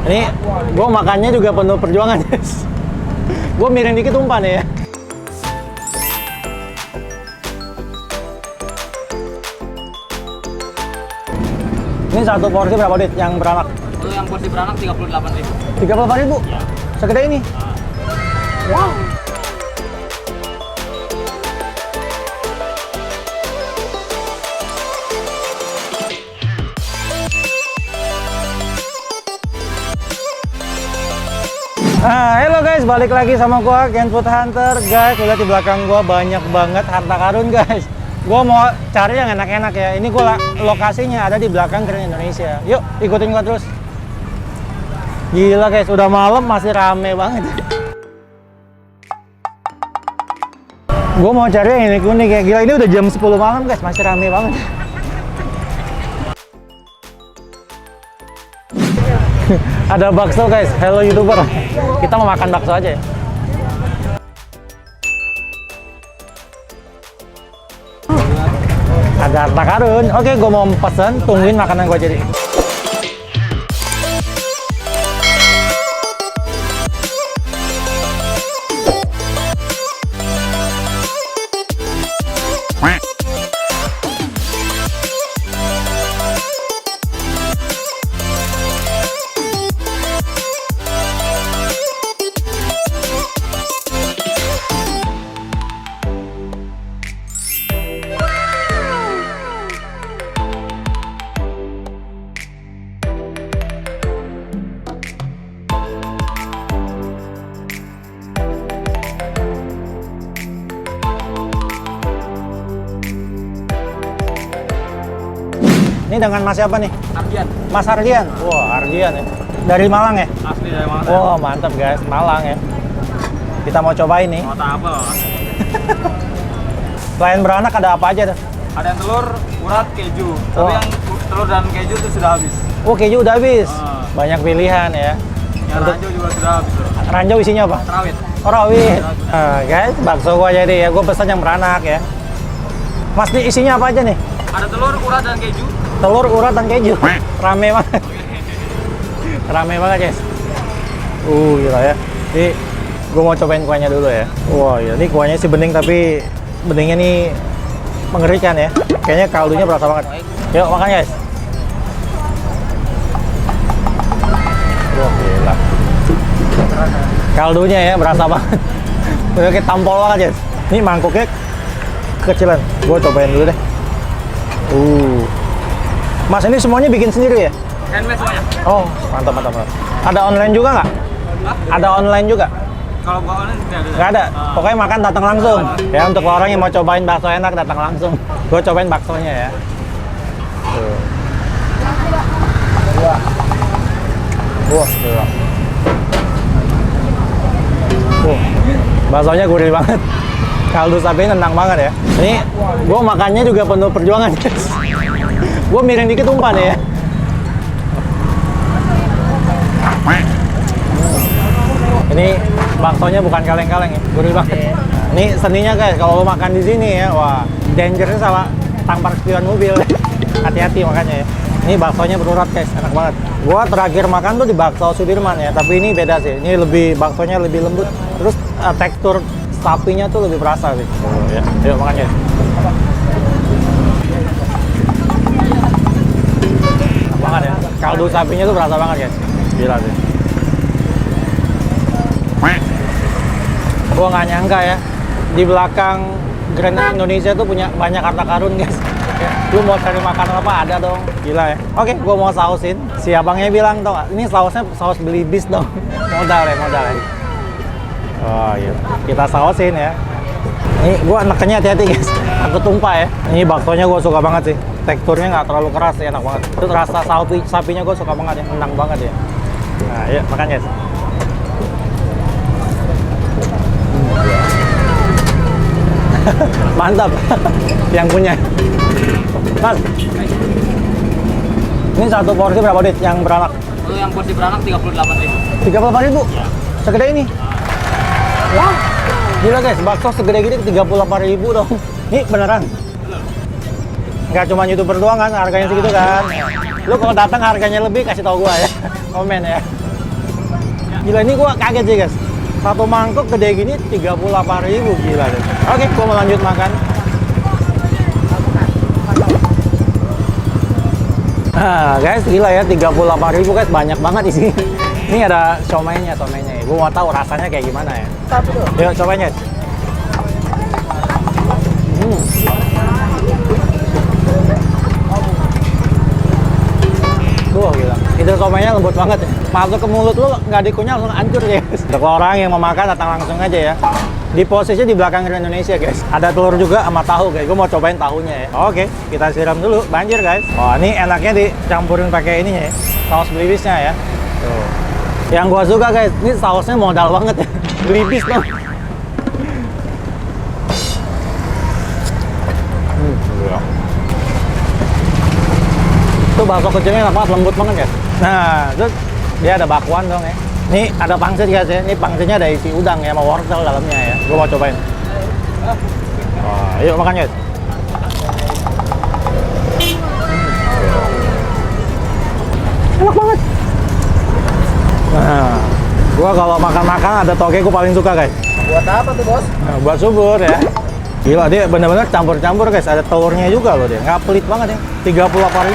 Ini gue makannya juga penuh perjuangan, guys. Gue miring dikit tumpah nih ya. Ini satu porsi berapa, Dit? Yang beranak? Itu yang porsi beranak 38.000. 38.000? Ya. Segede ini? Wow. Nah, hello guys, balik lagi sama gua Ken Food Hunter. Guys, lihat di belakang gua banyak banget harta karun, guys. Gua mau cari yang enak-enak ya. Ini gua lokasinya ada di belakang Grand Indonesia. Yuk, ikutin gua terus. Gila guys, udah malam masih rame banget. Gua mau cari yang unik-unik ya. Gila, ini udah jam 10 malam guys, masih rame banget. Ada bakso guys, hello YouTuber. Kita mau makan bakso aja ya. Ada harta karun. Oke, gue mau pesen, tungguin makanan gue jadi. Ini dengan Mas siapa nih? Ardian. Mas Ardian. Wah, Ardian ya. Dari Malang ya? Asli dari Malang. Wah, mantap guys, Malang ya. Kita mau cobain nih. Mau apel. Selain beranak ada apa aja tuh? Ada yang telur, urat, keju. Tapi Wah. yang telur dan keju itu sudah habis. Oh, keju udah habis. Ah. Banyak pilihan ya. Yang ranjau juga sudah habis. Ranjau isinya apa? Rawit. Oh, rawit. Guys, bakso gua jadi ya. Gua pesan yang beranak ya. Mas, ini isinya apa aja nih? Ada telur, urat, dan keju. Telur, urat, dan keju. Rame banget. Rame banget guys. Gila ya. Ini gue mau cobain kuahnya dulu ya. Wah, ya, ini kuahnya sih bening tapi beningnya nih mengerikan ya. Kayaknya kaldunya berasa banget. Yuk makan guys. Wah, gila. Kaldunya ya berasa banget. Udah kayak tampol banget guys. Ini mangkuknya kecilan. Gue cobain dulu deh. Mas, ini semuanya bikin sendiri ya? Handmade semuanya. Oh, mantap, mantap, mantap. Ada online juga nggak? Ada online juga? Kalau gua online tidak ada. Nggak ada? Pokoknya makan datang langsung. Ya, untuk orang yang mau cobain bakso enak, datang langsung. Gue cobain baksonya ya. Tuh. Wah, gila. Baksonya gurih banget. Kaldu sapinya nendang banget ya. Ini gue makannya juga penuh perjuangan guys. Gue miring dikit tumpah nih ya. Ini baksonya bukan kaleng-kaleng ya, gurih banget. Ini seninya guys, kalau lo makan di sini ya, wah, dangernya sama tampar spion mobil. Hati-hati makanya ya. Ini baksonya berurat guys, enak banget. Gua terakhir makan tuh di bakso Sudirman ya, tapi ini beda sih. Ini lebih baksonya lebih lembut. Terus tekstur sapinya tuh lebih berasa sih. Ya, yuk makan guys. Banget ya. Kaldu sapinya tuh berasa banget guys. Gila sih. Gua nggak nyangka ya, di belakang Grand Indonesia tuh punya banyak harta karun guys. Lu mau cari makanan apa ada dong. Gila ya. Oke, gua mau sausin. Si abangnya bilang tau gak, ini sausnya saus belibis dong. Modal ya, modal ya. Oh iya, kita sausin ya. Ini gua nekennya hati-hati guys, takut tumpah ya. Ini baksonya gua suka banget sih. Teksturnya nggak terlalu keras, enak banget. Terus rasa sapinya gua suka banget ya, menang banget ya. Nah, yuk makan guys. Mantap. Yang punya. Mas, ini satu porsi berapa, Dit? Yang beranak? Itu yang porsi beranak 38.000. 38.000? Segede ini? Wah, gila guys, bakso segede gini 38.000 dong. Ini beneran? Nggak cuma YouTuber doang kan, harganya segitu kan. Lu kalau datang harganya lebih, kasih tau gua ya. Komen ya. Gila, ini gua kaget sih guys. Satu mangkok gede gini 38.000, gila deh. Oke, gua mau lanjut makan. Guys, gila ya, 38.000 guys, banyak banget isinya. Ini ada somainya ya. Gua mau tahu rasanya kayak gimana ya. Yuk, cobain guys. Wah, gila. Itu somainya lembut banget ya. Masuk ke mulut lu nggak dikunyah langsung hancur ya guys. Untuk orang yang mau makan datang langsung aja ya. Di posisi di belakang Grand Indonesia guys. Ada telur juga sama tahu guys. Gue mau cobain tahunya ya. Oke, kita siram dulu. Banjir guys. Oh, ini enaknya dicampurin pakai ininya ya. Saus belibisnya ya. Tuh. Yang gua suka guys, ini sausnya modal banget ya. Belibis dong. Itu bakso kecilnya enak banget, lembut banget guys. Nah, terus dia ada bakwan dong ya. Ini ada pangsit guys ya. Ini pangsitnya ada isi udang ya, sama wortel dalamnya ya. Gue mau cobain. Wah, yuk makan guys. Enak banget. Nah, gua kalau makan-makan ada toge gue paling suka guys. Buat apa tuh, Bos? Nah, buat subur ya. Gila, dia bener-bener campur-campur guys. Ada telurnya juga loh dia. Nggak pelit banget ya. 38.000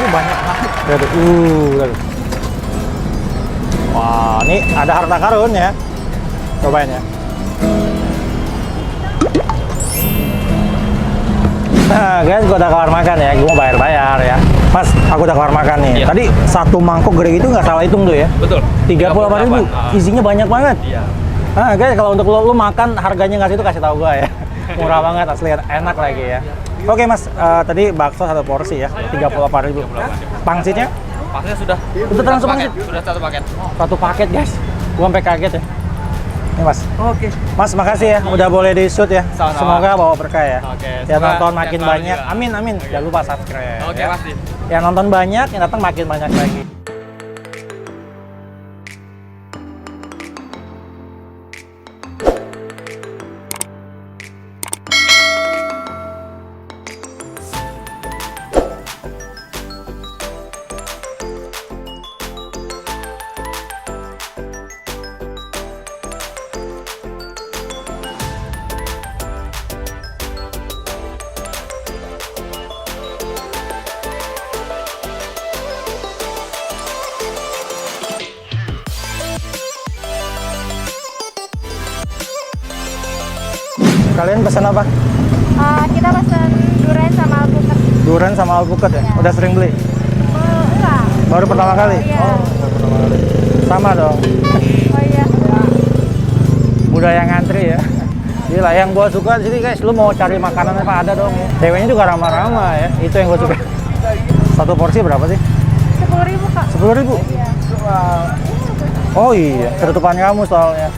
banyak banget. Lihat. Wah, ini ada harta karun ya. Cobain ya. Nah guys, gua udah kelar makan ya. Gua mau bayar ya. Mas, aku udah kelar makan nih. Iya. Tadi satu mangkok gede itu nggak salah hitung tuh ya. Betul. 38.000. Isinya banyak banget. Iya. Nah guys, kalau untuk lu makan harganya nggak situ kasih tahu gua ya. Murah banget, asli enak lagi ya. Oke mas, tadi bakso satu porsi ya, 38.000. Pangsitnya? Pangsitnya sudah. Udah langsung pangsit? Sudah satu paket. Satu paket guys. Gua sampai kaget ya. Ini mas. Oke. Mas makasih ya, udah boleh di shoot ya. Sama-sama. Semoga bawa berkah ya. Oke, Ya semoga nonton makin sehat banyak. juga. Amin. Jangan lupa subscribe. Oke, ya. pasti. Ya nonton banyak, yang datang makin banyak lagi. Kalian pesan apa? Kita pesen durian sama alpukat. Durian sama alpukat ya? Ya. Udah sering beli? Enggak. Baru pertama kali? Iya. Baru pertama kali. Sama dong. Oh iya. Budaya ngantri ya. Gila, yang gua suka di sini guys, lu mau cari makanan apa ada dong ya. Ceweknya juga ramah-ramah ya. Itu yang gua suka. Satu porsi berapa sih? 10.000 Kak. 10.000? Iya. Oh iya, ketutupan kamu soalnya.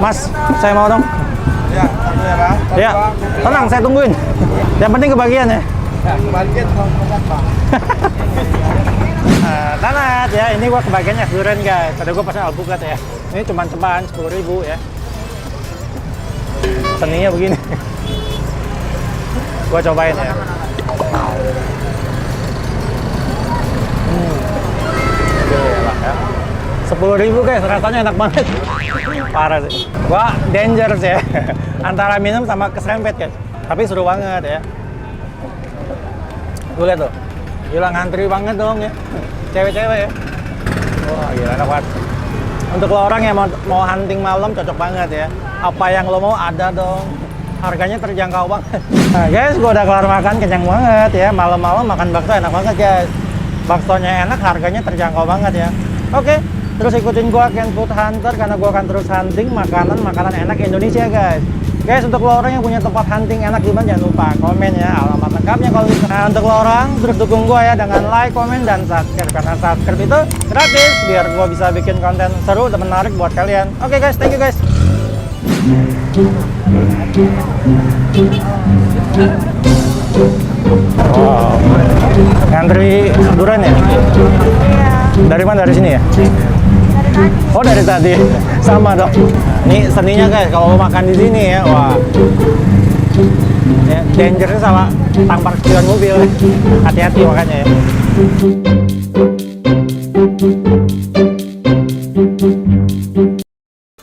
Mas, saya mau dong. Ya, satu ya, Bang. Ya, tenang, saya tungguin. Yang penting kebagian ya. Ya, kebagian Bang. Tanat ya, ini gua kebagiannya durian guys. Tadi gua pesan alpukat ya. Ini cuma cobaan 10.000 ya. Seninya begini. Gua cobain ya. Gila ya. 10.000 guys, rasanya enak banget. Parah sih. Gua dangerous ya. Antara minum sama keserempet guys. Tapi seru banget ya. Gue lihat tuh. Gila ngantri banget dong ya. Cewek-cewek ya. Wah, gila enak banget. Untuk lo orang yang mau hunting malam cocok banget ya. Apa yang lo mau ada dong. Harganya terjangkau banget. Nah guys, gue udah kelar makan, kenyang banget ya. Malam-malam makan bakso enak banget guys. Baksonya enak, harganya terjangkau banget ya. Oke, terus ikutin gue Ken Food Hunter karena gue akan terus hunting makanan enak Indonesia guys. Guys, untuk lo orang yang punya tempat hunting enak di mana, jangan lupa komen ya alamat lengkapnya kalau bisa. Nah, untuk lo orang terus dukung gue ya dengan like, komen, dan subscribe karena subscribe itu gratis biar gue bisa bikin konten seru dan menarik buat kalian. Oke guys, thank you guys. Wow, ngantri durian ya? Iya. Dari mana? Dari sini ya? Dari tadi. Oh dari tadi, sama dong. Ini seninya guys, kalau lo makan di sini ya, wah, ya, dangernya sama tentang parkiran mobil. Hati-hati makanya ya.